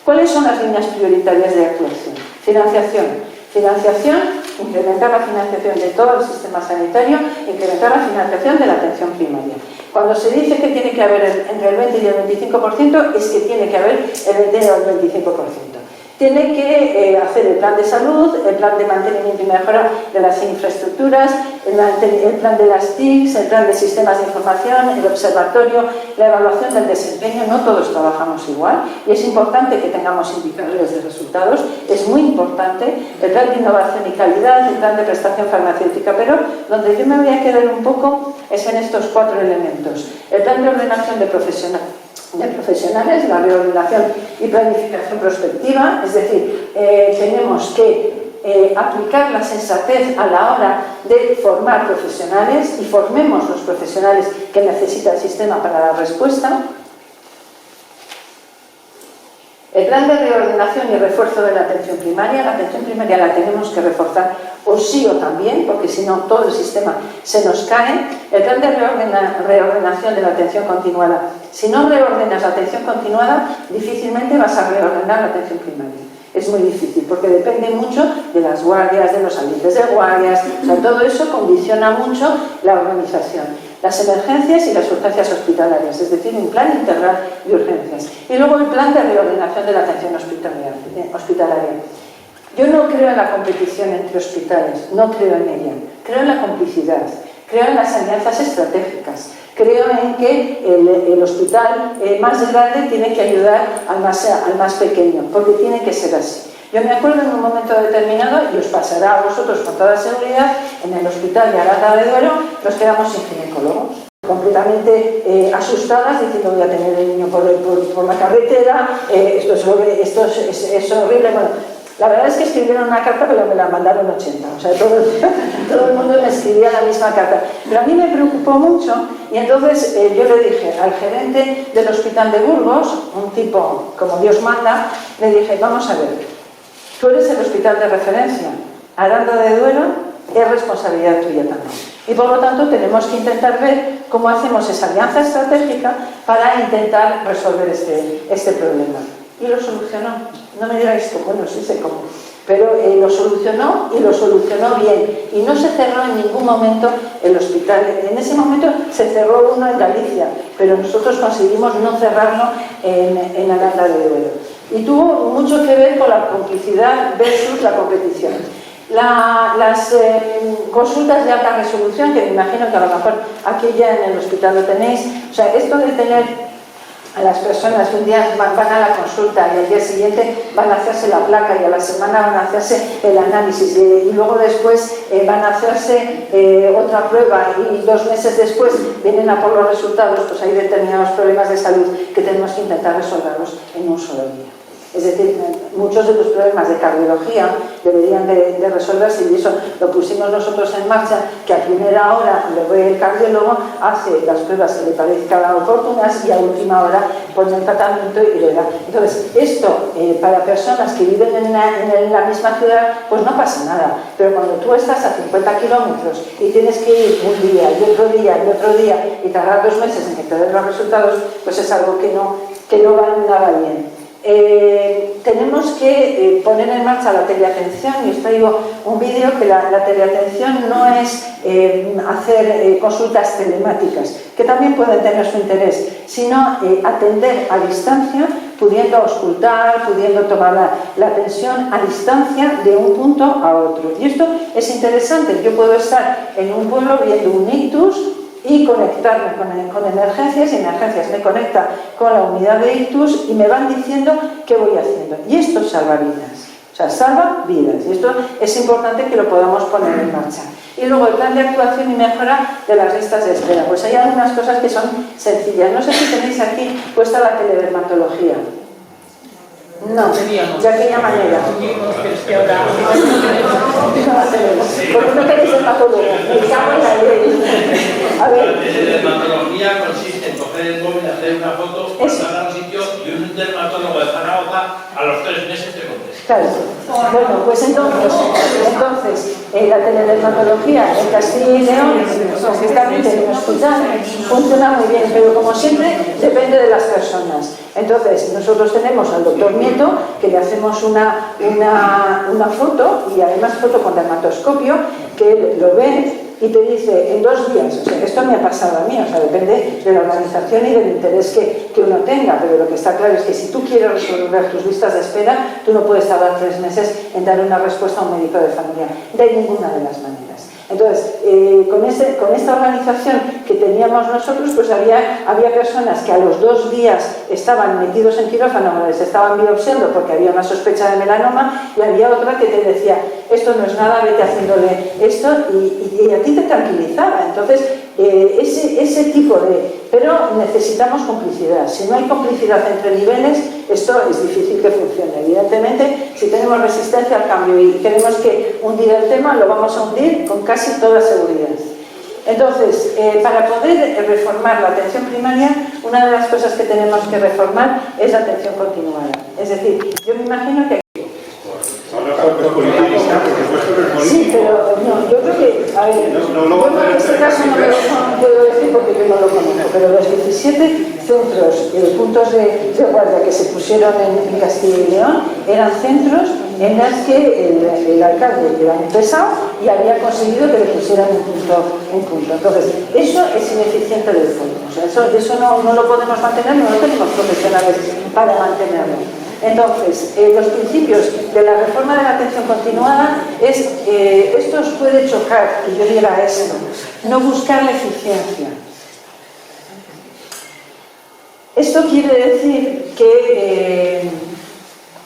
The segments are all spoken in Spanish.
¿Cuáles son las líneas prioritarias de actuación? Financiación. Financiación, incrementar la financiación de todo el sistema sanitario, incrementar la financiación de la atención primaria. Cuando se dice que tiene que haber entre el 20 y el 25%, es que tiene que haber el 20 o el 25%. Tiene que hacer el plan de salud, el plan de mantenimiento y mejora de las infraestructuras, el plan de las TICs, el plan de sistemas de información, el observatorio, la evaluación del desempeño. No todos trabajamos igual y es importante que tengamos indicadores de resultados. Es muy importante el plan de innovación y calidad, el plan de prestación farmacéutica, pero donde yo me voy a quedar un poco es en estos 4 elementos. El plan de ordenación de profesionales, la reordenación y planificación prospectiva, es decir, tenemos que aplicar la sensatez a la hora de formar profesionales y formemos los profesionales que necesita el sistema para la respuesta. El plan de reordenación y refuerzo de la atención primaria la tenemos que reforzar o sí o también, porque si no todo el sistema se nos cae. El plan de reordenación de la atención continuada. Si no reordenas la atención continuada, difícilmente vas a reordenar la atención primaria. Es muy difícil, porque depende mucho de las guardias, de los ambientes de guardias, o sea, todo eso condiciona mucho la organización. Las emergencias y las urgencias hospitalarias, es decir, un plan integral de urgencias. Y luego el plan de reordenación de la atención hospitalaria. Yo no creo en la competición entre hospitales, no creo en ella. Creo en la complicidad, creo en las alianzas estratégicas. Creo en que el hospital más grande tiene que ayudar al más pequeño, porque tiene que ser así. Yo me acuerdo en un momento determinado, y os pasará a vosotros con toda seguridad, en el hospital de Aranda de Duero nos quedamos sin ginecólogos, completamente asustadas, diciendo voy a tener el niño por la carretera, esto es horrible. Bueno, la verdad es que escribieron una carta, pero me la mandaron 80, o sea, todo el mundo me escribía la misma carta. Pero a mí me preocupó mucho y entonces yo le dije al gerente del hospital de Burgos, un tipo como Dios manda, le dije, vamos a ver, tú eres el hospital de referencia, Aranda de Duero es responsabilidad tuya también. Y por lo tanto tenemos que intentar ver cómo hacemos esa alianza estratégica para intentar resolver este problema. Y lo solucionó. No me digáis cómo, bueno, sí sé cómo. Pero lo solucionó y lo solucionó bien. Y no se cerró en ningún momento el hospital. En ese momento se cerró uno en Galicia, pero nosotros conseguimos no cerrarlo en Aranda de Duero. Y tuvo mucho que ver con la complicidad versus la competición. Las consultas de alta resolución, que me imagino que a lo mejor aquí ya en el hospital lo tenéis, o sea, esto de tener a las personas que un día van a la consulta y al día siguiente van a hacerse la placa y a la semana van a hacerse el análisis y luego después van a hacerse otra prueba y 2 meses después vienen a por los resultados, pues hay determinados problemas de salud que tenemos que intentar resolverlos en un solo día. Es decir, muchos de los problemas de cardiología deberían de resolverse y eso lo pusimos nosotros en marcha, que a primera hora el cardiólogo hace las pruebas que le parezcan oportunas y a última hora pone el tratamiento y le da. Entonces, esto para personas que viven en la misma ciudad, pues no pasa nada. Pero cuando tú estás a 50 kilómetros y tienes que ir un día y otro día y otro día y tardar 2 meses en que te den los resultados, pues es algo que no va nada bien. Tenemos que poner en marcha la teleatención y os traigo un vídeo que la teleatención no es hacer consultas telemáticas, que también pueden tener su interés, sino atender a distancia, pudiendo auscultar, pudiendo tomar la atención a distancia de un punto a otro. Y esto es interesante. Yo puedo estar en un pueblo viendo un ictus y conectarme con emergencias, y emergencias me conecta con la unidad de ictus y me van diciendo qué voy haciendo. Y esto salva vidas, o sea, salva vidas. Y esto es importante que lo podamos poner en marcha. Y luego el plan de actuación y mejora de las listas de espera. Pues hay algunas cosas que son sencillas. No sé si tenéis aquí puesta la teledermatología. No, de aquella manera. Porque no queréis el patólogo. A ver. La dermatología consiste en coger el móvil, hacer una foto, pasar a un sitio y un dermatólogo de Zaragoza a los 3 meses te contesta. Claro. Bueno, pues entonces la teledermatología en Castilla y León, concretamente en el hospital, funciona muy bien, pero como siempre depende de las personas. Entonces nosotros tenemos al doctor Nieto, que le hacemos una foto, y además foto con dermatoscopio, que él lo ve y te dice en 2 días, o sea, esto me ha pasado a mí, o sea, depende de la organización y del interés que uno tenga, pero lo que está claro es que si tú quieres resolver tus listas de espera, tú no puedes tardar 3 meses en dar una respuesta a un médico de familia, de ninguna de las maneras. Entonces, con esta organización que teníamos nosotros, pues había personas que a los 2 días estaban metidos en quirófano, les estaban biopsiando porque había una sospecha de melanoma, y había otra que te decía, esto no es nada, vete haciéndole esto, y a ti te tranquilizaba. Entonces, ese tipo de... Pero necesitamos complicidad. Si no hay complicidad entre niveles, esto es difícil que funcione. Evidentemente, si tenemos resistencia al cambio y queremos que hundir el tema, lo vamos a hundir con casi toda seguridad. Entonces, para poder reformar la atención primaria, una de las cosas que tenemos que reformar es la atención continuada. Es decir, yo me imagino que... Sí, pero no, yo creo que, a ver, bueno, en este caso no puedo decir porque yo no lo conozco, pero los 17 centros, puntos de guardia que se pusieron en Castilla y León eran centros en los que el alcalde era un pesado y había conseguido que le pusieran un punto. Entonces, eso es ineficiente del fondo. O sea, eso no lo podemos mantener, no tenemos profesionales para mantenerlo. Entonces, los principios de la reforma de la atención continuada es, esto os puede chocar, que yo diga esto, no buscar la eficiencia. Esto quiere decir que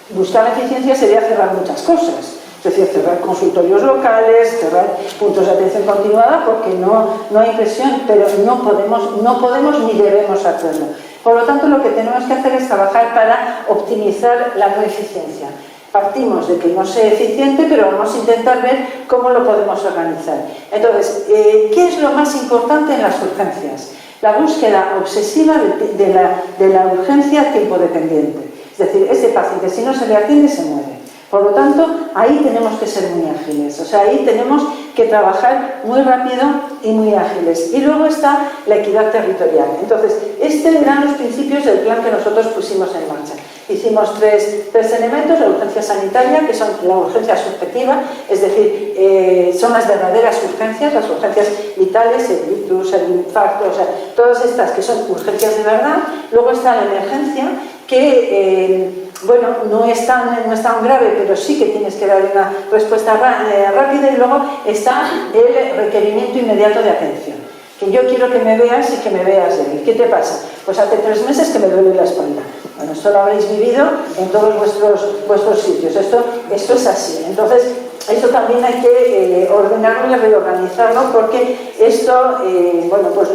buscar la eficiencia sería cerrar muchas cosas. Es decir, cerrar consultorios locales, cerrar puntos de atención continuada, porque no hay presión, pero no podemos ni debemos hacerlo. Por lo tanto, lo que tenemos que hacer es trabajar para optimizar la no eficiencia. Partimos de que no sea eficiente, pero vamos a intentar ver cómo lo podemos organizar. Entonces, ¿qué es lo más importante en las urgencias? La búsqueda obsesiva de la urgencia tiempo dependiente. Es decir, ese paciente, si no se le atiende, se muere. Por lo tanto, ahí tenemos que ser muy ágiles, o sea, ahí tenemos que trabajar muy rápido y muy ágiles. Y luego está la equidad territorial. Entonces, eran los principios del plan que nosotros pusimos en marcha. Hicimos tres elementos: la urgencia sanitaria, que son la urgencia subjetiva, es decir, son las verdaderas urgencias, las urgencias vitales, el ictus, el infarto, o sea, todas estas que son urgencias de verdad. Luego está la emergencia, que bueno, no es tan grave, pero sí que tienes que dar una respuesta rápida. Y luego está el requerimiento inmediato de atención, que yo quiero que me veas y que me veas de mí. ¿Qué te pasa? Pues hace 3 meses que me duele la espalda. Bueno, esto lo habréis vivido en todos vuestros sitios. Esto es así. Entonces, esto también hay que ordenarlo y reorganizarlo, porque esto bueno, pues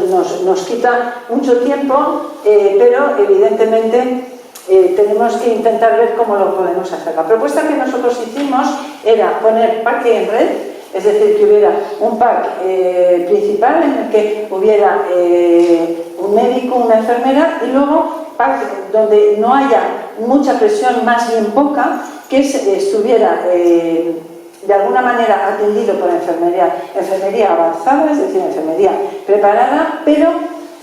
nos quita mucho tiempo, pero evidentemente tenemos que intentar ver cómo lo podemos hacer. La propuesta que nosotros hicimos era poner parque en red, es decir, que hubiera un PAC principal en el que hubiera un médico, una enfermera, y luego PAC donde no haya mucha presión, más bien poca, que estuviera de alguna manera atendido por enfermería avanzada, es decir, enfermería preparada, pero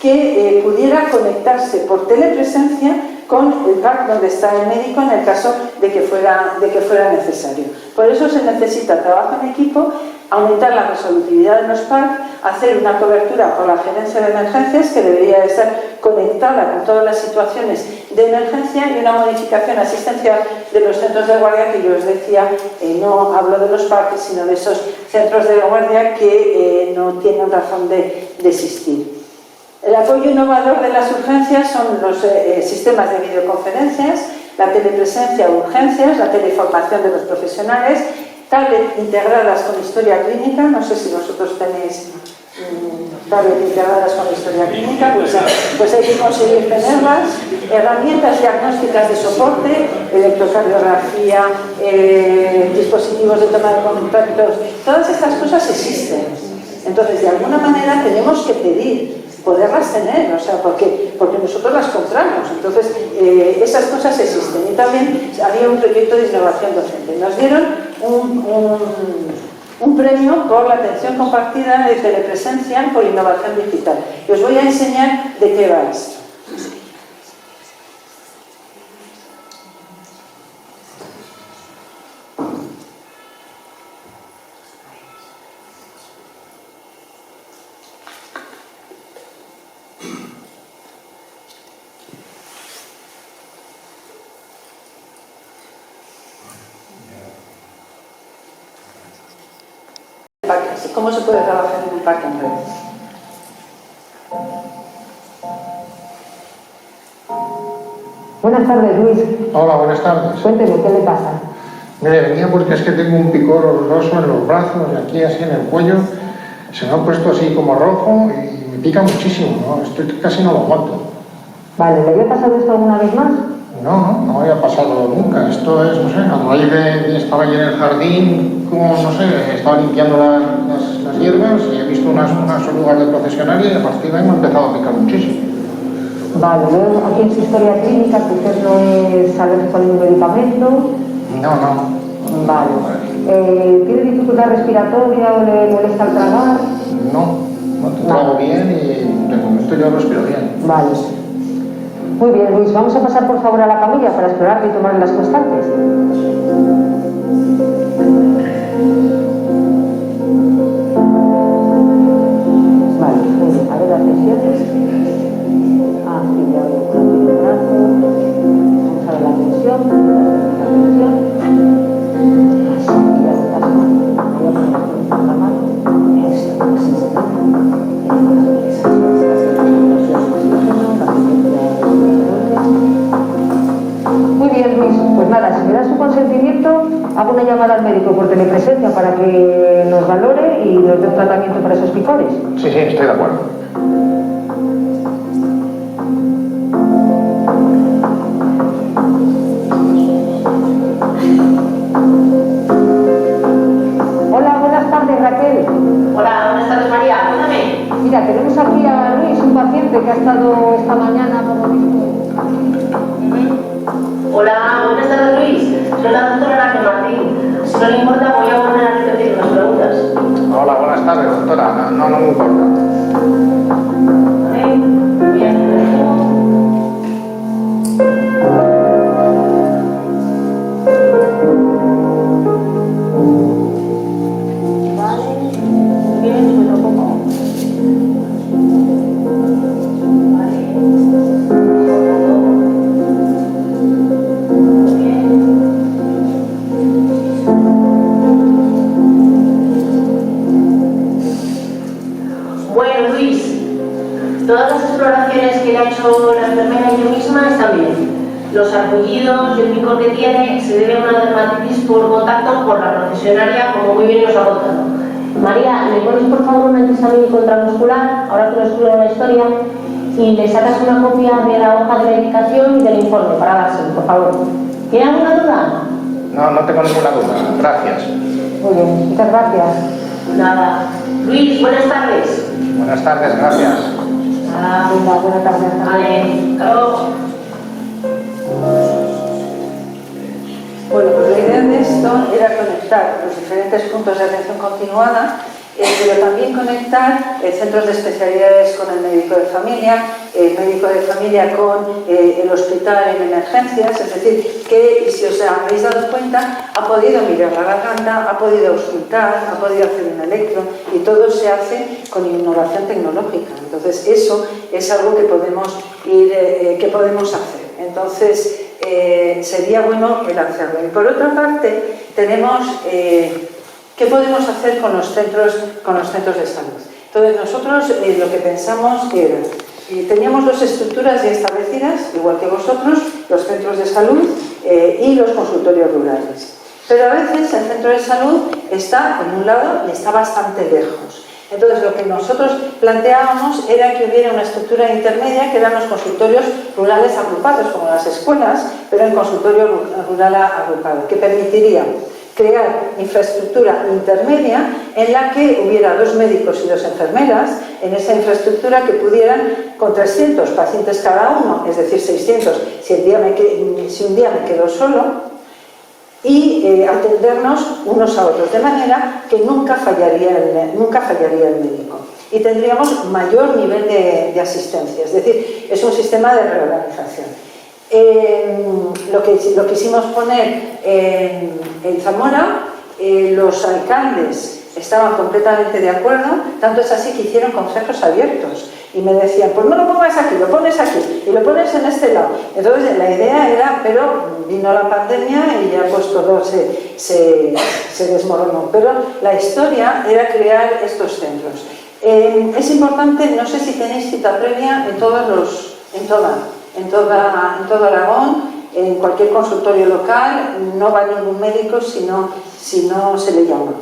que pudiera conectarse por telepresencia con el PAC donde está el médico en el caso de que fuera necesario. Por eso se necesita trabajo en equipo, aumentar la resolutividad de los PAC, hacer una cobertura por la gerencia de emergencias, que debería de estar conectada con todas las situaciones de emergencia, y una modificación asistencial de los centros de guardia, que yo os decía, no hablo de los PAC, sino de esos centros de guardia que no tienen razón de existir. El apoyo innovador de las urgencias son los sistemas de videoconferencias, la telepresencia o urgencias, la teleformación de los profesionales, tablet integradas con historia clínica. No sé si vosotros tenéis tablet integradas con historia clínica, pues hay que conseguir tenerlas. Herramientas diagnósticas de soporte, electrocardiografía, dispositivos de toma de contactos, todas estas cosas existen. Entonces, de alguna manera tenemos que pedir poderlas tener, o sea, porque nosotros las compramos. Entonces, esas cosas existen. Y también había un proyecto de innovación docente. Nos dieron un premio por la atención compartida de telepresencia por innovación digital. Y os voy a enseñar de qué va esto. ¿Cómo se puede trabajar en un parque en red? Buenas tardes, Luis. Hola, buenas tardes. Cuénteme, ¿qué le pasa? Mire, venía porque es que tengo un picor horroroso en los brazos y aquí así en el cuello. Se me ha puesto así como rojo y me pica muchísimo, ¿no? Estoy casi no lo aguanto. Vale, ¿le había pasado esto alguna vez más? No había pasado nunca. Esto es, no sé, a raíz de estaba allí en el jardín, como, no sé, estaba limpiando las hierbas y he visto unas orugas de procesionaria y a partir de ahí me ha empezado a picar muchísimo. Vale, veo aquí en su historia clínica que usted no es alérgico a ningún medicamento. No. Vale. ¿Tiene dificultad respiratoria o le molesta al tragar? No te trago bien y de momento yo respiro bien. Vale. Muy bien, Luis, vamos a pasar por favor a la camilla para explorarte y tomarle las constantes. Vale, muy bien, a ver las tensiones. Aquí ya voy a poner el brazo. Vamos a ver la tensión. Así, ya está. Voy a poner la mano. Esto, así está. Muy bien, Luis. Pues nada, si me da su consentimiento, hago una llamada al médico por telepresencia para que nos valore y nos dé un tratamiento para esos picores. Sí, estoy de acuerdo. Hola, buenas tardes, Raquel. Hola, buenas tardes, María. Cuéntame. Mira, tenemos aquí a Luis, un paciente que ha estado esta mañana, por lo visto. Hola, buenas tardes, Luis. Soy la doctora Raquel Martín. Si no le importa, voy a volver a repetir unas preguntas. Hola, buenas tardes, doctora. No me importa. ¿Vale? Bien, Bueno, Luis, todas las exploraciones que le ha hecho la enfermera y yo misma están bien. Los sarpullidos y el picor que tiene se debe a una dermatitis por contacto con la procesionaria, como muy bien nos ha contado. María, ¿le pones por favor un antihistamínico intramuscular, ahora que lo escribo en la historia, y le sacas una copia de la hoja de medicación y del informe para dárselo, por favor? ¿Tiene alguna duda? No tengo ninguna duda. Gracias. Muy bien, muchas gracias. Nada. Luis, buenas tardes. Buenas tardes, gracias. Nada. Venga, buena tarde. Hasta luego. Vale, hasta luego. Bueno, pues la idea de esto era conectar los diferentes puntos de atención continuada, pero también conectar centros de especialidades con el médico de familia con el hospital en emergencias, es decir, que si os habéis dado cuenta, ha podido mirar la garganta, ha podido auscultar, ha podido hacer un electro, y todo se hace con innovación tecnológica. Entonces eso es algo que podemos hacer. Entonces sería bueno el hacerlo. Y por otra parte tenemos ¿qué podemos hacer con los centros de salud? Entonces nosotros lo que pensamos era, teníamos dos estructuras ya establecidas, igual que vosotros, los centros de salud y los consultorios rurales. Pero a veces el centro de salud está en un lado y está bastante lejos. Entonces lo que nosotros planteábamos era que hubiera una estructura intermedia, que eran los consultorios rurales agrupados, como las escuelas, pero en consultorio rural agrupado, que permitiría crear infraestructura intermedia en la que hubiera 2 médicos y 2 enfermeras en esa infraestructura que pudieran, con 300 pacientes cada uno, es decir, 600 si un día me quedo solo, y atendernos unos a otros, de manera que nunca fallaría el médico. Y tendríamos mayor nivel de asistencia, es decir, es un sistema de reorganización. Lo que quisimos poner en Zamora, los alcaldes estaban completamente de acuerdo, tanto es así que hicieron consejos abiertos y me decían, pues no lo pongas aquí, lo pones aquí y lo pones en este lado. Entonces la idea era, pero vino la pandemia y ya pues todo se desmoronó, pero la historia era crear estos centros. Es importante, no sé si tenéis cita previa en todo Aragón, en cualquier consultorio local, no va ningún médico si no se le llama.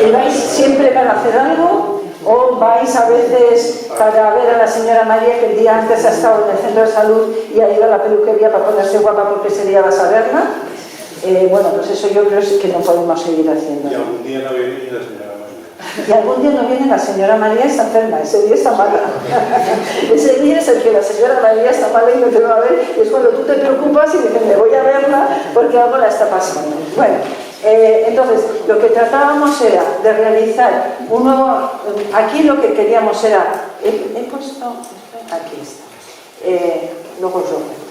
¿Y vais siempre para hacer algo? ¿O vais a veces para ver a la señora María que el día antes ha estado en el centro de salud y ha ido a la peluquería para ponerse guapa porque ese día vas a verla? Bueno, pues eso yo creo que no podemos seguir haciendo. Y algún día no viene la señora María. Y algún día no viene la señora María, está enferma, ese día está mala. Ese día es el que la señora María está mala y no te va a ver, y es cuando tú te preocupas y dices, me voy a verla porque algo la está pasando. Bueno, entonces, lo que tratábamos era de realizar un nuevo... Aquí lo que queríamos era... He puesto... Aquí está. Luego os lo cuento.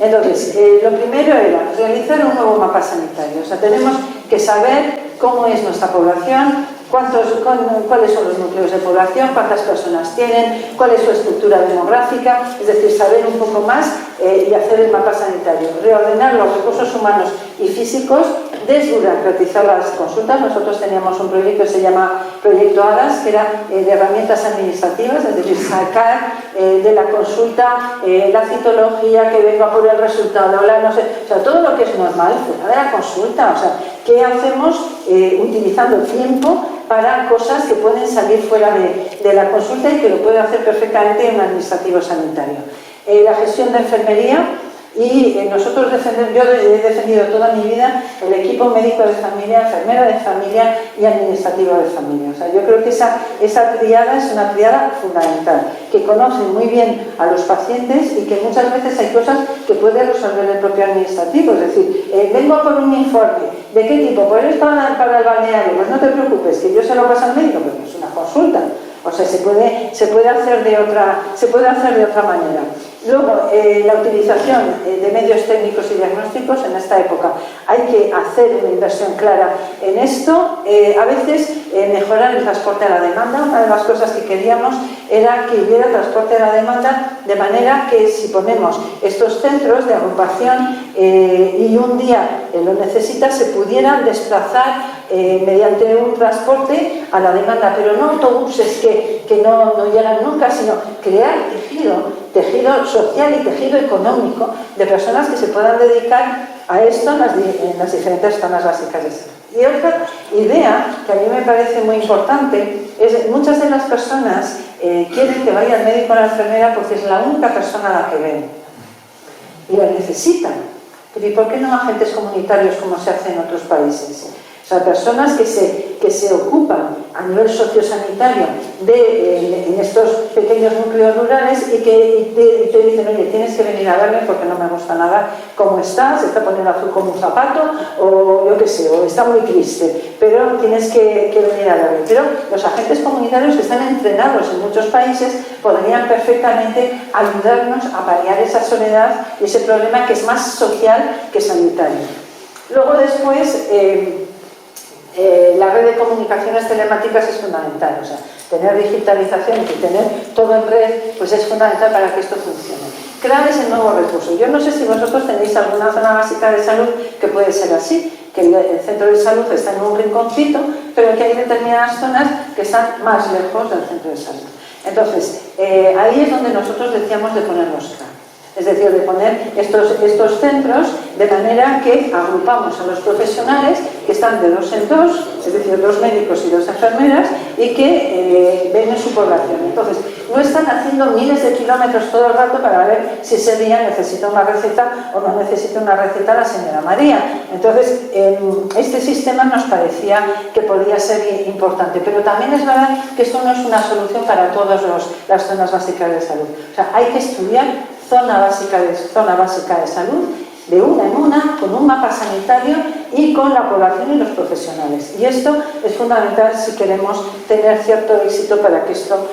Entonces, lo primero era realizar un nuevo mapa sanitario. O sea, tenemos que saber cómo es nuestra población, cuáles son los núcleos de población, cuántas personas tienen, cuál es su estructura demográfica, es decir, saber un poco más y hacer el mapa sanitario. Reordenar los recursos humanos y físicos, desburocratizar las consultas. Nosotros teníamos un proyecto que se llama Proyecto HADAS, que era de herramientas administrativas, es decir, sacar de la consulta la citología, que venga por el resultado, no sé, o sea, todo lo que es normal fuera de la consulta. O sea, ¿qué hacemos utilizando el tiempo para cosas que pueden salir fuera de la consulta y que lo puede hacer perfectamente un administrativo sanitario? La gestión de enfermería. Y nosotros yo he defendido toda mi vida el equipo médico de familia, enfermera de familia y administrativa de familia. O sea, yo creo que esa triada es una triada fundamental, que conoce muy bien a los pacientes y que muchas veces hay cosas que puede resolver el propio administrativo. Es decir, vengo por un informe, ¿de qué tipo? Pues es para el balneario. Pues no te preocupes, que yo se lo paso al médico, pero es una consulta. O sea, se puede hacer de otra manera. Luego, la utilización de medios técnicos y diagnósticos en esta época. Hay que hacer una inversión clara en esto. A veces, mejorar el transporte a la demanda. Una de las cosas que queríamos era que hubiera transporte a la demanda, de manera que si ponemos estos centros de agrupación y un día lo necesita, se pudieran desplazar mediante un transporte a la demanda, pero no autobuses que no llegan nunca, sino crear tejido social y tejido económico de personas que se puedan dedicar a esto en las diferentes zonas básicas de salud. Y otra idea que a mí me parece muy importante es muchas de las personas quieren que vaya al médico o a la enfermera porque es la única persona a la que ven y la necesitan. Pero ¿y por qué no agentes comunitarios como se hace en otros países? O sea, personas que se ocupan a nivel sociosanitario en estos pequeños núcleos rurales y que te dicen, oye, tienes que venir a verme porque no me gusta nada cómo estás, se está poniendo azul como un zapato, o yo qué sé, o está muy triste, pero tienes que venir a verme. Pero los agentes comunitarios que están entrenados en muchos países podrían perfectamente ayudarnos a paliar esa soledad y ese problema que es más social que sanitario. Luego después... la red de comunicaciones telemáticas es fundamental, o sea, tener digitalización y tener todo en red, pues es fundamental para que esto funcione. Crear ese nuevo recurso. Yo no sé si vosotros tenéis alguna zona básica de salud que puede ser así, que el centro de salud está en un rinconcito, pero que hay determinadas zonas que están más lejos del centro de salud. Entonces, ahí es donde nosotros decíamos de poner los CRA. Es decir, de poner estos centros de manera que agrupamos a los profesionales que están de 2 en 2, es decir, 2 médicos y 2 enfermeras, y que ven en su población. Entonces, no están haciendo miles de kilómetros todo el rato para ver si ese día necesita una receta o no necesita una receta la señora María. Entonces, este sistema nos parecía que podía ser importante, pero también es verdad que esto no es una solución para todas las zonas básicas de salud. O sea, hay que estudiar zona básica de salud, de una en una, con un mapa sanitario y con la población y los profesionales. Y esto es fundamental si queremos tener cierto éxito para que esto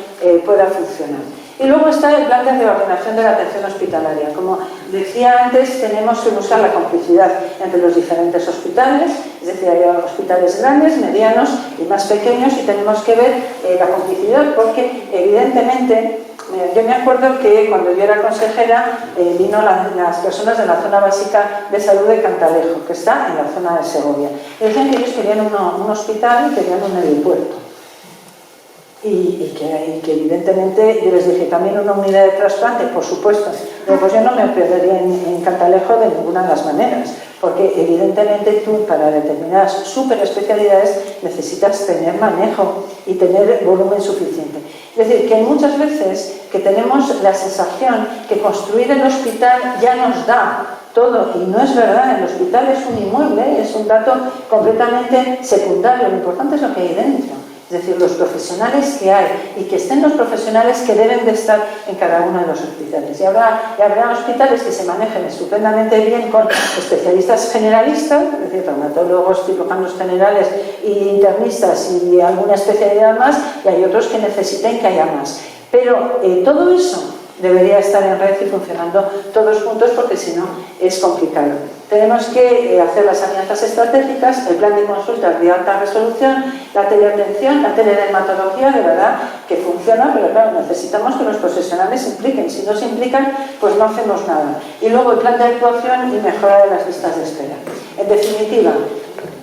pueda funcionar. Y luego está el plan de reordenación de la atención hospitalaria. Como decía antes, tenemos que buscar la complicidad entre los diferentes hospitales, es decir, hay hospitales grandes, medianos y más pequeños, y tenemos que ver la complicidad porque, evidentemente, yo me acuerdo que cuando yo era consejera vino las personas de la zona básica de salud de Cantalejo, que está en la zona de Segovia. Y decían que ellos querían un hospital y querían un aeropuerto. Y que evidentemente yo les dije también una unidad de trasplante, por supuesto. Pero pues yo no me operaría en Cantalejo de ninguna de las maneras, porque evidentemente tú para determinadas superespecialidades necesitas tener manejo y tener volumen suficiente. Es decir, que muchas veces que tenemos la sensación que construir el hospital ya nos da todo, y no es verdad. El hospital es un inmueble, es un dato completamente secundario. Lo importante es lo que hay dentro. Es decir, los profesionales que hay, y que estén los profesionales que deben de estar en cada uno de los hospitales. Y habrá hospitales que se manejen estupendamente bien con especialistas generalistas, es decir, traumatólogos, cirujanos generales y internistas y alguna especialidad más, y hay otros que necesiten que haya más. Pero todo eso debería estar en red y funcionando todos juntos, porque si no es complicado. Tenemos que hacer las alianzas estratégicas, el plan de consultas de alta resolución, la teleatención, la teledermatología, de verdad que funciona, pero claro, necesitamos que los profesionales se impliquen. Si no se implican, pues no hacemos nada. Y luego el plan de actuación y mejora de las listas de espera. En definitiva,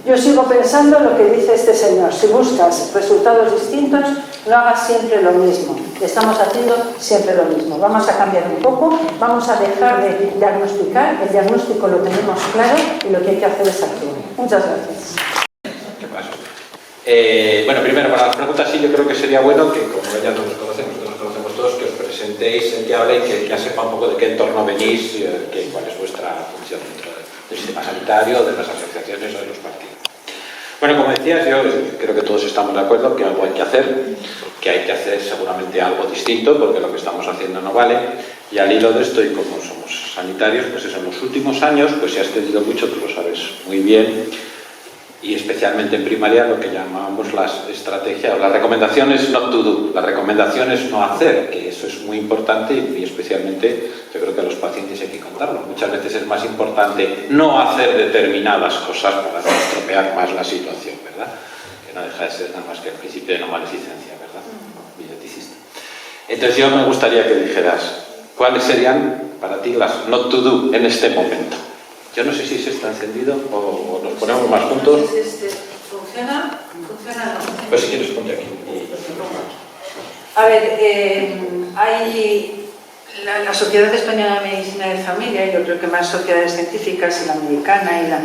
yo sigo pensando lo que dice este señor: si buscas resultados distintos, no hagas siempre lo mismo. Estamos haciendo siempre lo mismo. Vamos a cambiar un poco, vamos a dejar de diagnosticar. El diagnóstico lo tenemos claro y lo que hay que hacer es actuar. Muchas gracias. ¿Qué pasa? Bueno, primero, para las preguntas, sí, yo creo que sería bueno que, como ya nos conocemos todos, que os presentéis, que habléis, que ya sepa un poco de qué entorno venís, cuál es vuestra función dentro del sistema sanitario, de las asociaciones o de los partidos. Bueno, como decías, yo creo que todos estamos de acuerdo que algo hay que hacer, que hay que hacer seguramente algo distinto, porque lo que estamos haciendo no vale. Y al hilo de esto, y como somos sanitarios, pues eso, en los últimos años pues se ha extendido mucho, tú lo sabes muy bien, y especialmente en primaria lo que llamamos las estrategias, las recomendaciones not to do, las recomendaciones no hacer, que eso es muy importante, y especialmente yo creo que a los pacientes hay que contarlo. Muchas veces es más importante no hacer determinadas cosas para no estropear más la situación, ¿verdad? Que no deja de ser nada más que el principio de no maleficencia, ¿verdad? Billeticista. Entonces yo me gustaría que dijeras cuáles serían para ti las not to do en este momento. Yo no sé si se está encendido o nos ponemos más juntos. ¿Funciona? ¿Funciona? Pues si quieres, ponte aquí. A ver, hay la Sociedad Española de Medicina de Familia, y yo creo que más sociedades científicas, y la americana,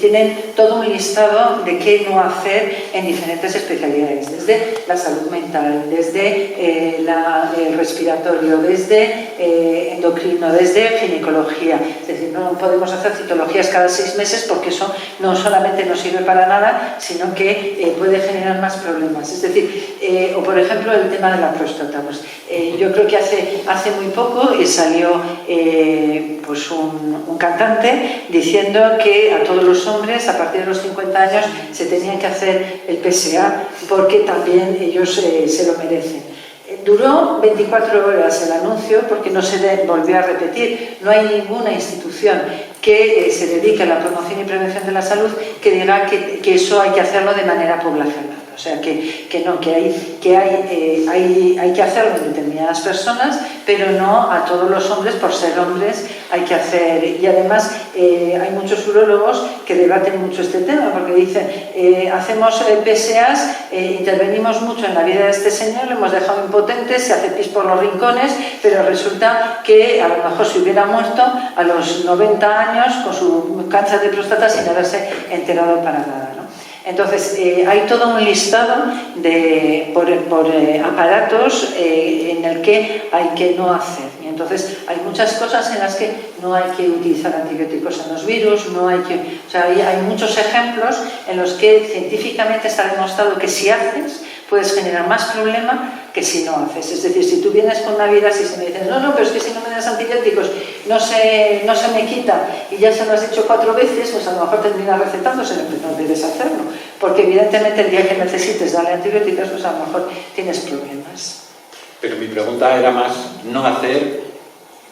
tienen todo un listado de qué no hacer en diferentes especialidades, desde la salud mental, desde el respiratorio, desde endocrino, desde ginecología. Es decir, no podemos hacer citologías cada 6 meses porque eso no solamente no sirve para nada, sino que puede generar más problemas. Es decir, o por ejemplo el tema de la próstata. Pues, yo creo que hace muy poco salió pues un cantante diciendo que a todos los hombres a partir de los 50 años se tenían que hacer el PSA porque también ellos se lo merecen. Duró 24 horas el anuncio porque no se volvió a repetir. No hay ninguna institución que se dedique a la promoción y prevención de la salud que diga que eso hay que hacerlo de manera poblacional. O sea, que no, que hay que hacerlo en determinadas personas, pero no a todos los hombres, por ser hombres hay que hacer. Y además hay muchos urólogos que debaten mucho este tema, porque dicen, hacemos PSAs, intervenimos mucho en la vida de este señor, lo hemos dejado impotente, se hace pis por los rincones, pero resulta que a lo mejor se hubiera muerto a los 90 años con su cáncer de próstata sin haberse enterado para nada, ¿no? Entonces, hay todo un listado por aparatos en el que hay que no hacer. Y entonces, hay muchas cosas en las que no hay que utilizar antibióticos en los virus, no hay que... O sea, hay muchos ejemplos en los que científicamente está demostrado que si haces, puedes generar más problema que si no haces. Es decir, si tú vienes con una virasis y me dices, no, pero es que si no me das antibióticos no se me quita y ya se lo has dicho 4 veces, pues a lo mejor terminas recetándose, pero no debes hacerlo. Porque evidentemente el día que necesites darle antibióticos, pues a lo mejor tienes problemas. Pero mi pregunta era más no hacer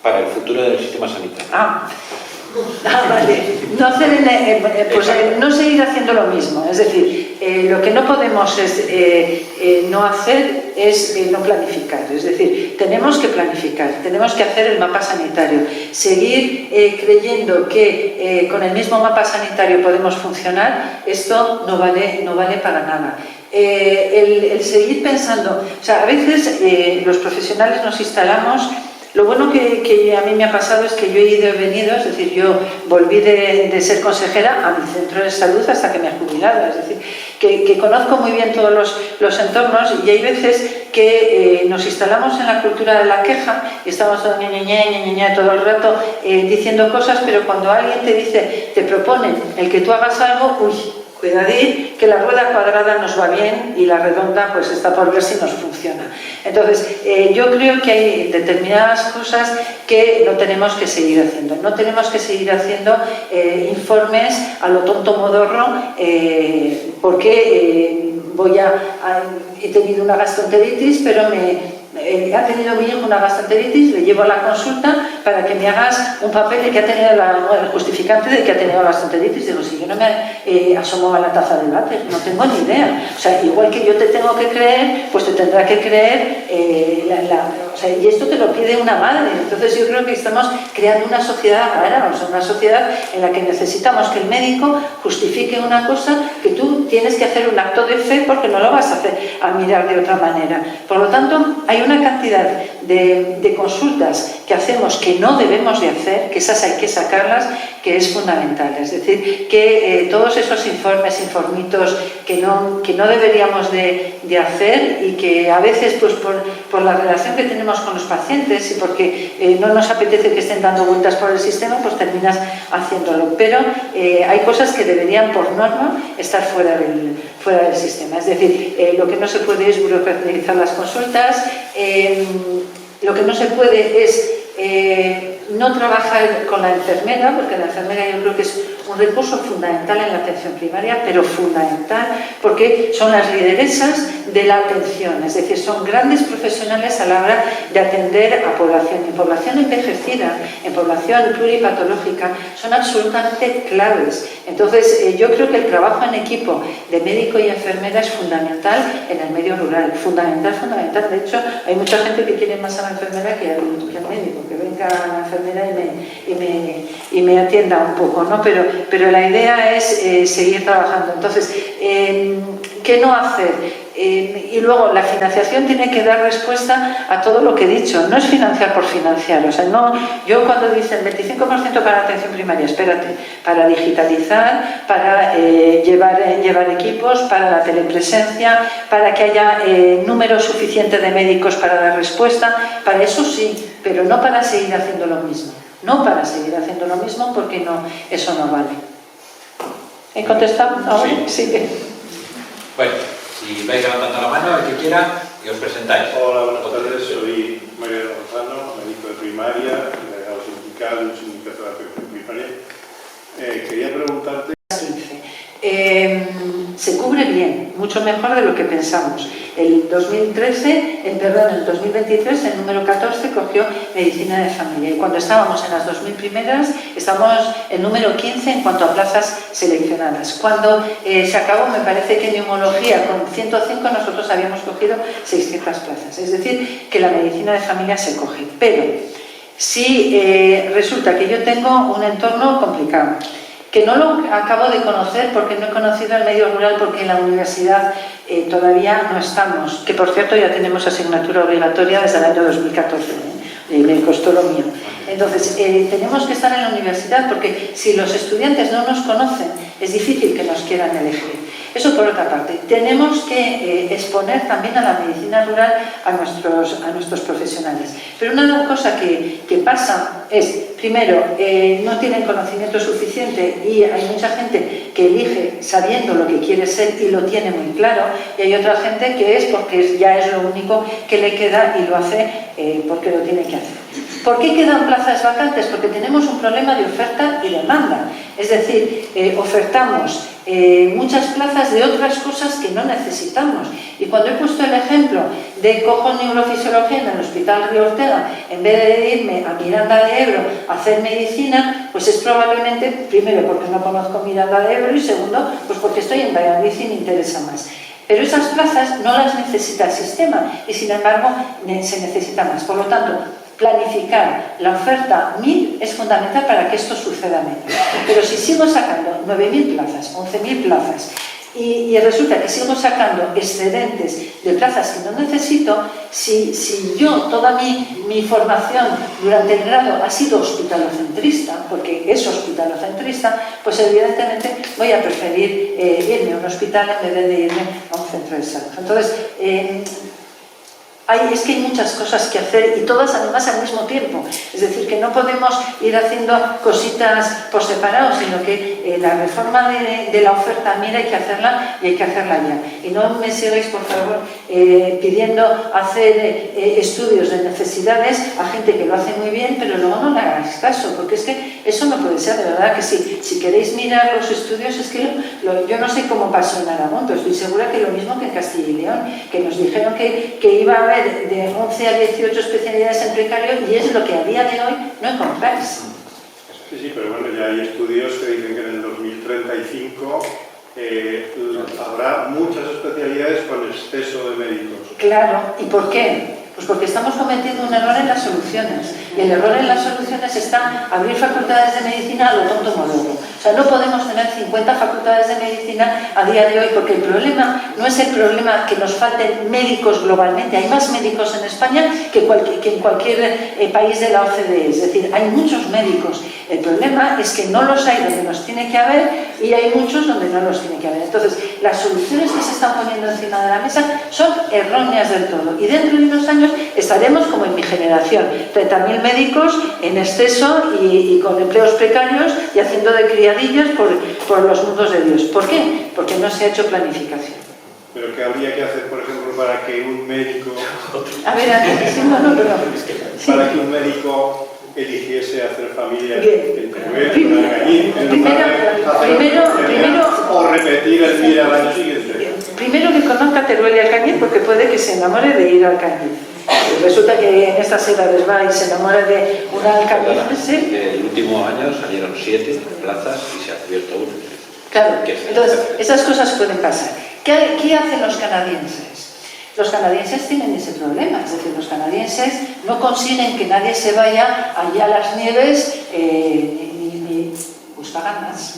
para el futuro del sistema sanitario. Vale. No hacer no seguir haciendo lo mismo. Es decir, lo que no podemos no hacer es no planificar. Es decir, tenemos que planificar, tenemos que hacer el mapa sanitario. Seguir creyendo que con el mismo mapa sanitario podemos funcionar, esto no vale para nada. El seguir pensando, o sea, a veces los profesionales nos instalamos. Lo bueno que a mí me ha pasado es que yo he ido y venido, es decir, yo volví de ser consejera a mi centro de salud hasta que me he jubilado, es decir, que conozco muy bien todos los entornos y hay veces que nos instalamos en la cultura de la queja y estamos todo ñe, todo el rato diciendo cosas, pero cuando alguien te propone el que tú hagas algo, cuidadín, que la rueda cuadrada nos va bien y la redonda pues está por ver si nos funciona. Entonces, yo creo que hay determinadas cosas que no tenemos que seguir haciendo. No tenemos que seguir haciendo informes a lo tonto modorro porque he tenido una gastroenteritis, pero ha tenido mi hijo una gastroenteritis, le llevo a la consulta para que me hagas un papel de que ha tenido el justificante de que ha tenido gastroenteritis. Digo, si yo no me asomo a la taza de váter, no tengo ni idea. O sea, igual que yo te tengo que creer, pues te tendrá que creer o sea, y esto te lo pide una madre. Entonces yo creo que estamos creando una sociedad rara, o sea, una sociedad en la que necesitamos que el médico justifique una cosa que tú tienes que hacer un acto de fe porque no lo vas a hacer a mirar de otra manera. Por lo tanto, hay una cantidad de consultas que hacemos que no debemos de hacer, que esas hay que sacarlas, que es fundamental. Es decir, que todos esos informitos que no deberíamos de hacer y que a veces pues por la relación que tenemos con los pacientes y porque no nos apetece que estén dando vueltas por el sistema, pues terminas haciéndolo. Pero hay cosas que deberían por norma estar fuera del sistema. Es decir, lo que no se puede es burocratizar las consultas, lo que no se puede es no trabajar con la enfermera, porque la enfermera yo creo que es un recurso fundamental en la atención primaria, pero fundamental porque son las lideresas de la atención, es decir, son grandes profesionales a la hora de atender a población, en población envejecida, en población pluripatológica, son absolutamente claves. Entonces, yo creo que el trabajo en equipo de médico y enfermera es fundamental en el medio rural, fundamental. De hecho, hay mucha gente que quiere más a la enfermera que al médico, que venga la enfermera y me atienda un poco, ¿no? Pero la idea es seguir trabajando. Entonces, ¿qué no hacer? Y luego la financiación tiene que dar respuesta a todo lo que he dicho, no es financiar por financiar, o sea, no, yo cuando dicen 25% para la atención primaria, espérate, para digitalizar, para llevar equipos, para la telepresencia, para que haya número suficiente de médicos para dar respuesta, para eso sí, pero no para seguir haciendo lo mismo, porque no, eso no vale. ¿He contestado? ¿Ahora? Sí. Bueno. Si vais levantando la mano, el que quiera, y os presentáis. Hola, buenas tardes. Soy Mario Gonzalo, médico de primaria, delegado sindical de un sindicato de atención primaria. Quería preguntarte... Se cubre bien, mucho mejor de lo que pensamos. el 2013, en el 2023, el número 14 cogió medicina de familia. Y cuando estábamos en las 2000 primeras, estábamos en número 15 en cuanto a plazas seleccionadas. Cuando se acabó, me parece que en neumología, con 105, nosotros habíamos cogido 600 plazas. Es decir, que la medicina de familia se coge. Pero si resulta que yo tengo un entorno complicado, que no lo acabo de conocer porque no he conocido el medio rural, porque en la universidad todavía no estamos, que por cierto ya tenemos asignatura obligatoria desde el año 2014, me costó lo mío. Entonces, tenemos que estar en la universidad porque si los estudiantes no nos conocen, es difícil que nos quieran elegir. Eso por otra parte. Tenemos que exponer también a la medicina rural a nuestros profesionales. Pero una cosa que pasa es, primero, no tienen conocimiento suficiente y hay mucha gente que elige sabiendo lo que quiere ser y lo tiene muy claro, y hay otra gente que es porque ya es lo único que le queda y lo hace porque lo tiene que hacer. ¿Por qué quedan plazas vacantes? Porque tenemos un problema de oferta y demanda. Es decir, ofertamos muchas plazas de otras cosas que no necesitamos. Y cuando he puesto el ejemplo de cojo neurofisiología en el Hospital Río Ortega, en vez de irme a Miranda de Ebro a hacer medicina, pues es probablemente, primero, porque no conozco Miranda de Ebro y segundo, pues porque estoy en Valladolid y me interesa más. Pero esas plazas no las necesita el sistema y, sin embargo, se necesita más. Por lo tanto, planificar la oferta 1000 es fundamental para que esto suceda menos. Pero si sigo sacando 9000 plazas, 11000 plazas, y resulta que sigo sacando excedentes de plazas que no necesito, si yo, toda mi formación durante el grado ha sido hospitalocentrista, porque es hospitalocentrista, pues evidentemente voy a preferir irme a un hospital en vez de irme a un centro de salud. Entonces, es que hay muchas cosas que hacer y todas además al mismo tiempo. Es decir, que no podemos ir haciendo cositas por separado, sino que la reforma de la oferta, mira, hay que hacerla y hay que hacerla ya. Y no me sigáis, por favor, pidiendo hacer estudios de necesidades a gente que lo hace muy bien, pero luego no le hagáis caso, porque es que eso no puede ser, de verdad que sí. Si queréis mirar los estudios, es que yo no sé cómo pasó en Aragón, pero estoy segura que lo mismo que en Castilla y León, que nos dijeron que iba a haber de 11 a 18 especialidades en precario y es lo que a día de hoy no encontráis. Sí, pero bueno, ya hay estudios que dicen que en el 2035 habrá muchas especialidades con exceso de médicos. Claro, ¿y por qué? Pues porque estamos cometiendo un error en las soluciones. Y el error en las soluciones está abrir facultades de medicina a lo tonto moderno. O sea, no podemos tener 50 facultades de medicina a día de hoy, porque el problema no es el problema que nos falten médicos globalmente. Hay más médicos en España que en cualquier país de la OCDE. Es decir, hay muchos médicos. El problema es que no los hay donde los tiene que haber y hay muchos donde no los tiene que haber. Entonces, las soluciones que se están poniendo encima de la mesa son erróneas del todo. Y dentro de unos años estaremos como en mi generación, 30.000 médicos en exceso y con empleos precarios y haciendo de criadillos por los mundos de Dios. ¿Por qué? Porque no se ha hecho planificación. Pero ¿qué habría que hacer, por ejemplo, para que un médico... A ver, sí, no, perdón. Sí. Para que un médico eligiese hacer familia Bien. en Teruel, en Alcañiz, o repetir el día al año siguiente. Primero que conozca Teruel y Alcañiz, porque puede que se enamore de ir a Alcañiz. Resulta que en estas edades va y se enamora de una alcañiz. El último año salieron 7 plazas y se ha abierto una. Claro, entonces esas cosas pueden pasar. ¿Qué hacen los canadienses? Los canadienses tienen ese problema, es decir, los canadienses no consiguen que nadie se vaya allá a las nieves, pues pagan más.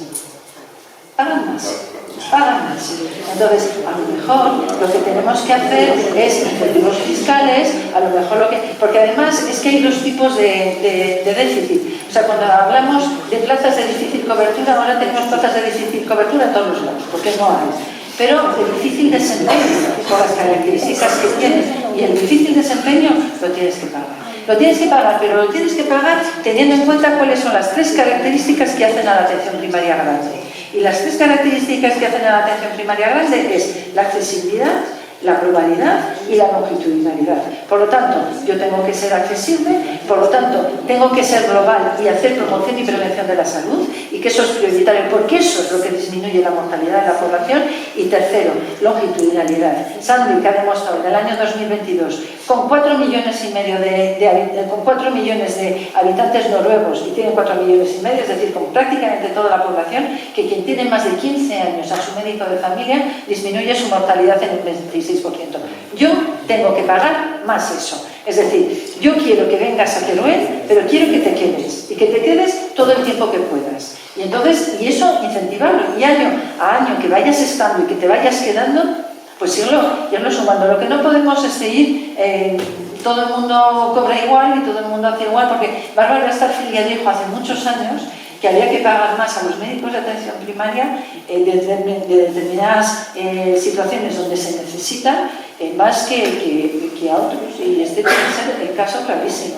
Entonces, a lo mejor lo que tenemos que hacer es incentivos fiscales, a lo mejor porque además es que hay dos tipos de déficit. O sea, cuando hablamos de plazas de difícil cobertura, ahora tenemos plazas de difícil cobertura en todos los lados, porque no hay. Pero el difícil desempeño, con las características que tiene, y el difícil desempeño lo tienes que pagar. Lo tienes que pagar, pero lo tienes que pagar teniendo en cuenta cuáles son las 3 características que hacen a la atención primaria grande. Y las 3 características que hacen a la atención primaria grande es la accesibilidad, la globalidad y la longitudinalidad. Por lo tanto, yo tengo que ser accesible, por lo tanto, tengo que ser global y hacer promoción y prevención de la salud, y que eso es prioritario, porque eso es lo que disminuye la mortalidad de la población. Y tercero, longitudinalidad. Sandvik ha demostrado en el año 2022, con 4,5 millones con 4 millones de habitantes noruegos, y tienen 4,5 millones, es decir, con prácticamente toda la población, que quien tiene más de 15 años a su médico de familia disminuye su mortalidad en un 26%. Yo tengo que pagar más eso. Es decir, yo quiero que vengas a Teruel, pero quiero que te quedes, y que te quedes todo el tiempo que puedas. Y entonces, y eso incentivarlo, y año a año que vayas estando y que te vayas quedando, pues irlo sumando. Lo que no podemos es seguir, todo el mundo cobra igual y todo el mundo hace igual, porque Bárbara Starfield ya dijo hace muchos años que había que pagar más a los médicos de atención primaria de determinadas situaciones donde se necesita, más que a otros, y este tiene que ser el caso clarísimo.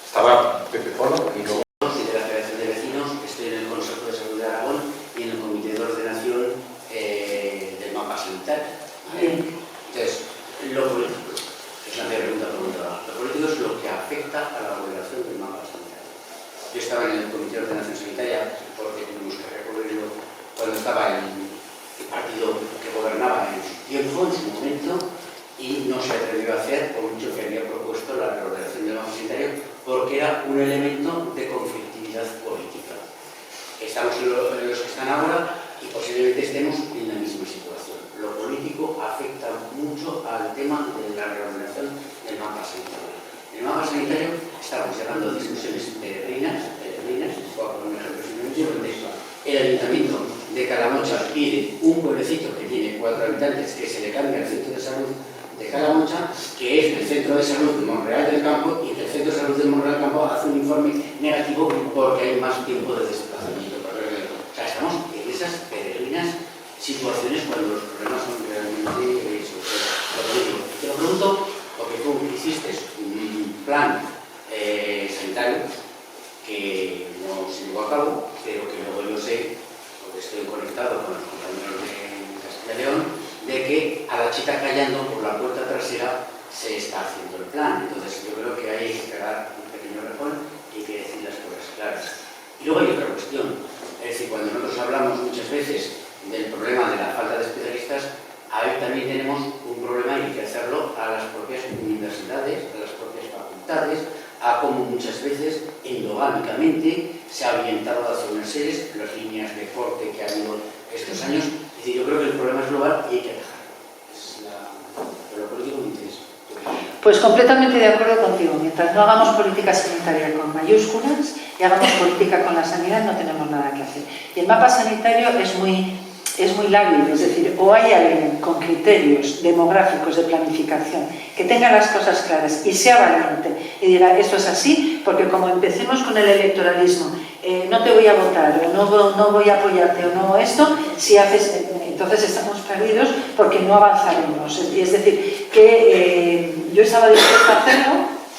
Estaba Pepe Polo y luego... Soy de la Federación de Vecinos, estoy en el Consejo de Salud de Aragón y en el Comité de Ordenación del Mapa Sanitario. ¿Vale? Entonces, lo político, es una pregunta preguntada. Lo político es lo que afecta a la ordenación del mapa sanitario. Yo estaba en el Comité de Ordenación Sanitaria porque tuvimos que recorrerlo cuando estaba el partido que gobernaba en su tiempo, en su momento, y no se atrevió a hacer, por mucho que había propuesto la reordenación del mapa sanitario, porque era un elemento de conflictividad política. Estamos en los que están ahora y posiblemente estemos en la misma situación. Lo político afecta mucho al tema de la reordenación del mapa sanitario. En el mapa sanitario estamos llevando a discusiones peregrinas, voy a poner un ejemplo simplemente, el ayuntamiento de Calamocha pide un pueblecito que tiene 4 habitantes que se le cambie al centro de salud de Calamocha, que es el centro de salud de Monreal del Campo, y que el centro de salud de Monreal del Campo hace un informe negativo porque hay más tiempo de desplazamiento. O sea, estamos en esas peregrinas situaciones cuando los problemas son realmente políticos. Te lo pregunto porque tú hiciste un plan sanitario que no se llevó a cabo, pero que luego yo sé, porque estoy conectado con los compañeros de Castilla y León, de que a la chita callando por la puerta trasera se está haciendo el plan. Entonces yo creo que hay que pegar un pequeño refón y hay que decir las cosas claras. Y luego hay otra cuestión, es decir, cuando nosotros hablamos muchas veces del problema de la falta de especialistas, ahí también tenemos un problema y hay que hacerlo a las propias universidades, a las propias facultades, a cómo muchas veces endogámicamente se ha orientado hacia unas series, las líneas de corte que ha habido estos años. Es decir, yo creo que el problema es global y hay que atajarlo. Pero lo político me interesa. Pues completamente de acuerdo contigo. Mientras no hagamos política sanitaria con mayúsculas y hagamos política con la sanidad, no tenemos nada que hacer. Y el mapa sanitario es muy lábil, es decir, o hay alguien con criterios demográficos de planificación que tenga las cosas claras y sea valiente y diga esto es así, porque como empecemos con el electoralismo, no te voy a votar o no voy a apoyarte o no esto, si haces, entonces estamos perdidos porque no avanzaremos. Es decir, que yo estaba dispuesta a hacerlo,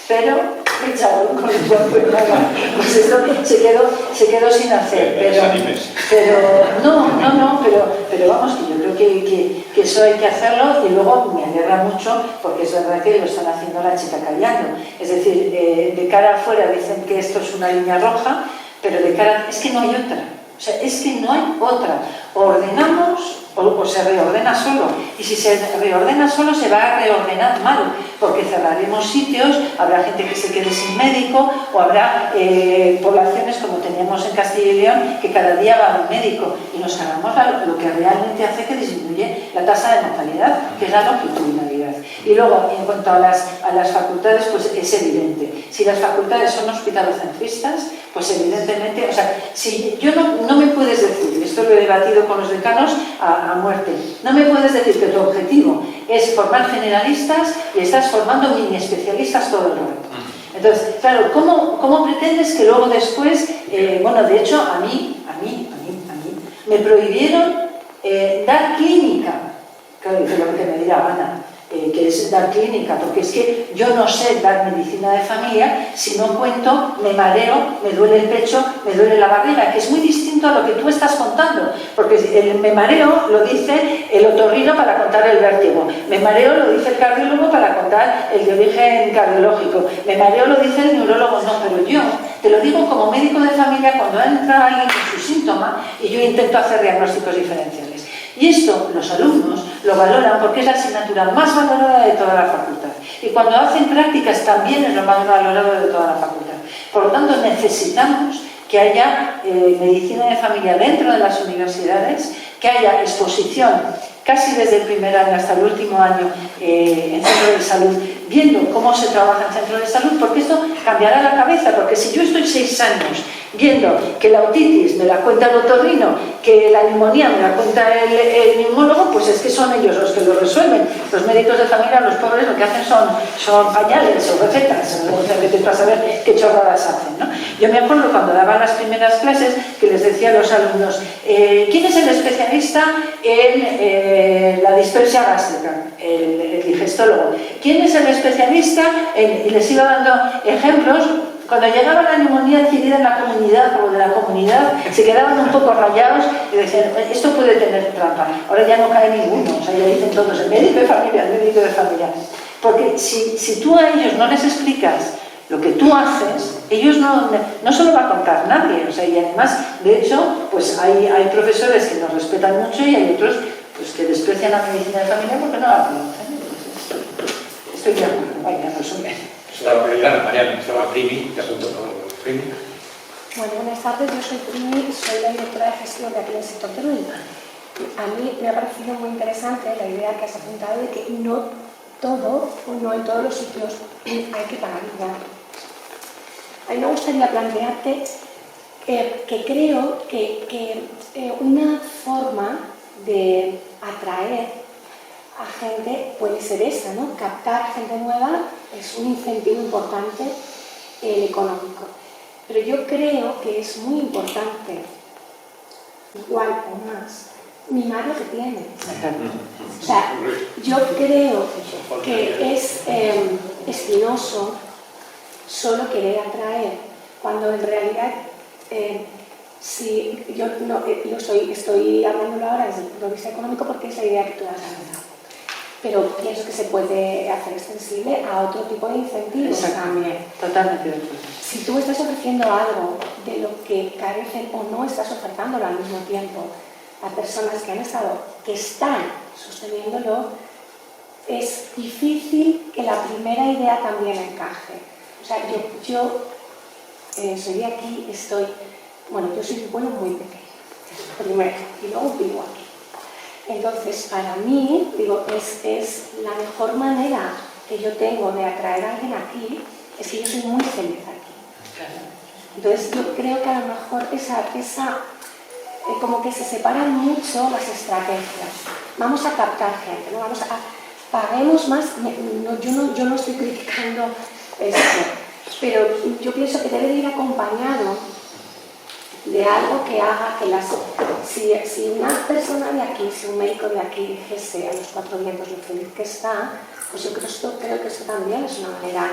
pero me echaron con el cuerpo y nada. Pues esto se quedó sin hacer. Pero vamos, que yo creo que eso hay que hacerlo, y luego me alegra mucho porque es verdad que lo están haciendo la chica callando. Es decir, de cara afuera dicen que esto es una línea roja, pero de cara es que no hay otra. O sea, es que no hay otra. O ordenamos o se reordena solo. Y si se reordena solo, se va a reordenar mal, porque cerraremos sitios, habrá gente que se quede sin médico, o habrá poblaciones como teníamos en Castilla y León, que cada día va a un médico, y nos hagamos lo que realmente hace que disminuye la tasa de mortalidad, que es la longitudinalidad. Y luego, en cuanto a las facultades, pues es evidente. Si las facultades son hospitalocentristas, pues evidentemente, o sea, si yo no me puedes decir, esto lo he debatido con los decanos a muerte, no me puedes decir que tu objetivo es formar generalistas y estás formando mini especialistas todo el rato. Entonces, claro, ¿cómo pretendes que luego después, bueno, de hecho, a mí me prohibieron dar clínica, claro, que lo que me dirá Ana, que es dar clínica, porque es que yo no sé dar medicina de familia si no cuento, me mareo, me duele el pecho, me duele la barriga, que es muy distinto a lo que tú estás contando, porque el me mareo lo dice el otorrino para contar el vértigo, me mareo lo dice el cardiólogo para contar el de origen cardiológico, me mareo lo dice el neurólogo, no, pero yo te lo digo como médico de familia cuando entra alguien con su síntoma y yo intento hacer diagnósticos diferenciales. Y esto los alumnos lo valoran porque es la asignatura más valorada de toda la facultad. Y cuando hacen prácticas también es lo más valorado de toda la facultad. Por lo tanto, necesitamos que haya medicina de familia dentro de las universidades, que haya exposición casi desde el primer año hasta el último año en centro de salud, viendo cómo se trabaja en centro de salud, porque esto cambiará la cabeza, porque si yo estoy 6 años viendo que la otitis me la cuenta el otorrino, que la neumonía me la cuenta el neumólogo, pues es que son ellos los que lo resuelven. Los médicos de familia, los pobres, lo que hacen son pañales o recetas, o sea, que te vas a saber qué chorradas hacen, ¿no? Yo me acuerdo cuando daba las primeras clases que les decía a los alumnos, ¿quién es el especialista en la dispersia gástrica? El digestólogo. ¿Quién es el especialista en...? Y les iba dando ejemplos. Cuando llegaba la neumonía adquirida en la comunidad o de la comunidad, se quedaban un poco rayados y decían, esto puede tener trampa. Ahora ya no cae ninguno, o sea, ya dicen todos, el médico de familia, el médico de familia. Porque si tú a ellos no les explicas lo que tú haces, ellos no se lo va a contar nadie. O sea, y además, de hecho, pues hay profesores que nos respetan mucho y hay otros pues, que desprecian la medicina de familia porque no la conocen. Estoy de acuerdo, vaya, resumen. Mariana, estaba Primi, te apunto todo. Primi. Bueno, buenas tardes, yo soy Primi, soy la directora de gestión de aquí del sector Teruel. A mí me ha parecido muy interesante la idea que has apuntado de que no todo, o no en todos los sitios, hay que pagar igual. A mí me gustaría plantearte que creo que una forma de atraer a gente puede ser esta, ¿no? Captar gente nueva es un incentivo importante económico. Pero yo creo que es muy importante, igual o más, mimar lo que tienes. O sea, yo creo que es espinoso solo querer atraer, cuando en realidad, si yo estoy hablándolo ahora desde el punto de vista económico porque es la idea que tú has dado. Pero pienso que se puede hacer extensible a otro tipo de incentivos también. Totalmente de acuerdo. Si tú estás ofreciendo algo de lo que carecen o no estás ofertándolo al mismo tiempo a personas que están sosteniéndolo, es difícil que la primera idea también encaje. O sea, yo soy de aquí, yo soy de un pueblo muy pequeño, primero, y luego vivo aquí. Entonces, para mí, digo, es la mejor manera que yo tengo de atraer a alguien aquí, es que yo soy muy feliz aquí. Entonces, yo creo que a lo mejor como que se separan mucho las estrategias. Vamos a captar gente, ¿no? Paguemos más, yo no estoy criticando esto, pero yo pienso que debe de ir acompañado de algo que haga que si una persona de aquí, si un médico de aquí dijese a los 4 vientos lo feliz que está, pues yo creo que eso también es una manera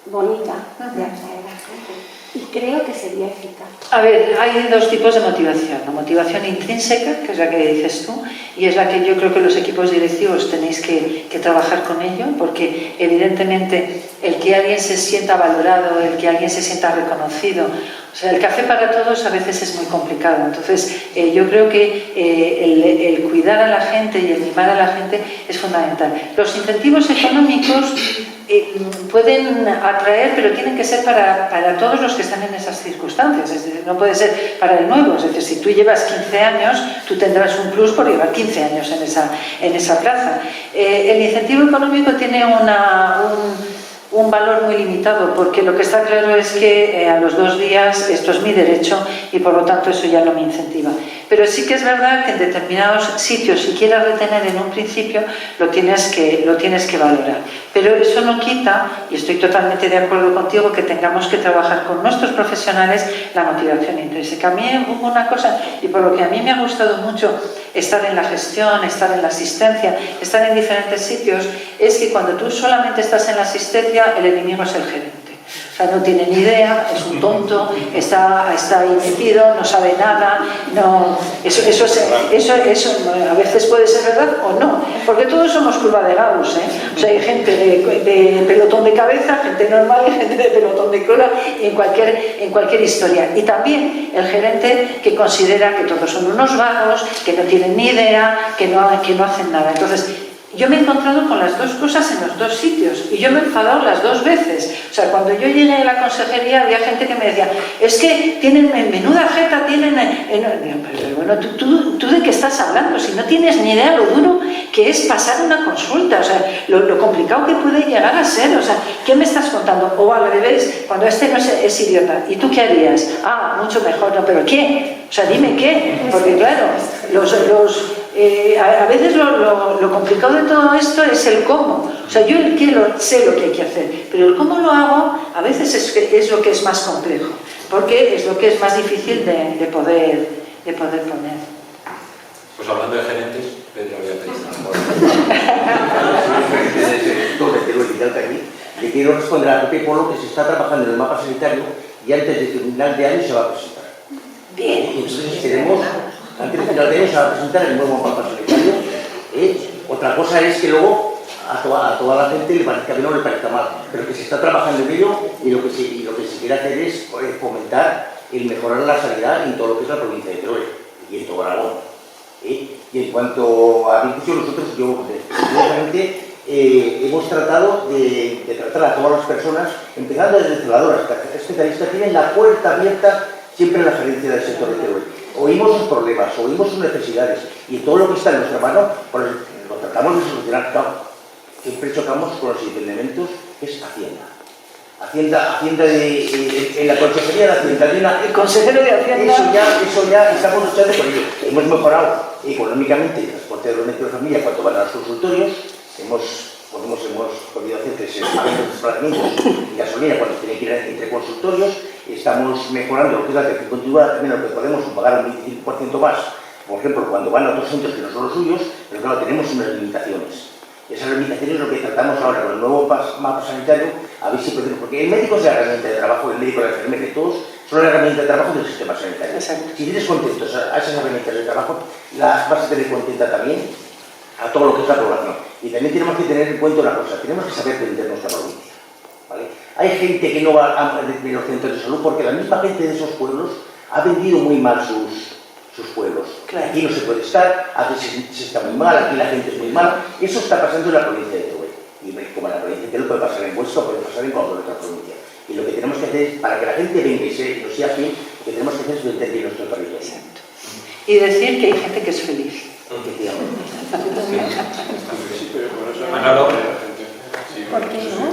bonita de atraer a la gente. Y creo que sería eficaz. A ver, hay dos tipos de motivación. La motivación intrínseca, que es la que dices tú, y es la que yo creo que los equipos directivos tenéis que trabajar con ello, porque evidentemente el que alguien se sienta valorado, el que alguien se sienta reconocido, o sea, el café para todos a veces es muy complicado. Entonces, yo creo que el cuidar a la gente y el mimar a la gente es fundamental. Los incentivos económicos pueden atraer, pero tienen que ser para todos los que están en esas circunstancias. Es decir, no puede ser para el nuevo. Es decir, si tú llevas 15 años, tú tendrás un plus por llevar 15 años en esa plaza. El incentivo económico tiene un valor muy limitado, porque lo que está claro es que a los 2 días esto es mi derecho y por lo tanto eso ya no me incentiva. Pero sí que es verdad que en determinados sitios, si quieres retener en un principio, lo tienes que valorar. Pero eso no quita, y estoy totalmente de acuerdo contigo, que tengamos que trabajar con nuestros profesionales la motivación intrínseca. A mí hubo una cosa, y por lo que a mí me ha gustado mucho estar en la gestión, estar en la asistencia, estar en diferentes sitios, es que cuando tú solamente estás en la asistencia, el enemigo es el gerente. O sea, no tiene ni idea, es un tonto, está ahí metido, no sabe nada, eso a veces puede ser verdad o no, porque todos somos curva de Gauss, ¿eh? O sea, hay gente de pelotón de cabeza, gente normal y gente de pelotón de cola en cualquier historia. Y también el gerente que considera que todos son unos vagos, que no tienen ni idea, que no hacen nada. Entonces, yo me he encontrado con las dos cosas en los dos sitios y yo me he enfadado las dos veces. O sea, cuando yo llegué a la consejería había gente que me decía, es que tienen menuda jeta, tienen... Pero bueno, ¿tú de qué estás hablando? Si no tienes ni idea lo duro que es pasar una consulta, o sea, lo complicado que puede llegar a ser, o sea, ¿qué me estás contando? O al revés, cuando este no es idiota, ¿y tú qué harías? Ah, mucho mejor, no, ¿pero qué? O sea, dime qué, porque claro, a veces lo complicado de todo esto es el cómo. O sea, yo el qué sé lo que hay que hacer, pero el cómo lo hago a veces es lo que es más complejo, porque es lo que es más difícil de poder poner. Pues hablando de gerentes, Pedro había pedido. Le quiero responder a Pepe Polo que se está trabajando en el mapa sanitario y antes de final de año se va a presentar. Bien. Entonces queremos, antes de final de año se va a presentar el nuevo mapa sanitario. Otra cosa es que luego a toda la gente le parezca bien o le parezca mal, pero que se está trabajando en ello y lo que se quiere hacer es fomentar el mejorar la sanidad en todo lo que es la provincia de Teruel y en todo Aragón. Y en cuanto a difusión, nosotros, yo realmente hemos tratado de tratar a todas las personas, empezando desde celadoras, especialistas, tienen la puerta abierta siempre en la gerencia del sector de Teruel. Oímos sus problemas, oímos sus necesidades y todo lo que está en nuestra mano, pues lo tratamos de solucionar. Claro, siempre chocamos con los elementos que es Hacienda en la Consejería de Hacienda. El consejero de Hacienda. Eso ya estamos luchando por ello. Hemos mejorado económicamente el transporte de los médicos de familia cuando van a los consultorios. Hemos podido hacer que se paguen los desplazamientos y gasolina cuando tienen que ir entre consultorios. Estamos mejorando lo que es la atención continuada, también lo que podemos pagar un 25% más, por ejemplo, cuando van a otros centros que no son los suyos, pero claro, tenemos unas limitaciones. Esas limitaciones es lo que tratamos ahora con el nuevo mapa sanitario, a ver si podemos, porque el médico es la herramienta de trabajo, el médico, la enfermera y todos son la herramienta de trabajo del sistema sanitario. Exacto. Si tienes contentos a esas herramientas de trabajo, las vas a tener contenta también a todo lo que es la población. Y también tenemos que tener en cuenta una cosa, tenemos que saber vender nuestra provincia. ¿Vale? Hay gente que no va a los centros de salud porque la misma gente de esos pueblos ha vendido muy mal sus pueblos. Claro. Aquí no se puede estar, aquí se está muy mal, aquí la gente es muy mal. Eso está pasando en la provincia de Teruel. Y como en la provincia de Teruel puede pasar en Huesca, puede pasar en cualquier otra provincia. Y lo que tenemos que hacer es, para que la gente venga y lo sea fiel, lo que tenemos que hacer es vender bien nuestro territorio. Exacto. Y decir que hay gente que es feliz. Sí, pero por eso Manolo. ¿Por qué no?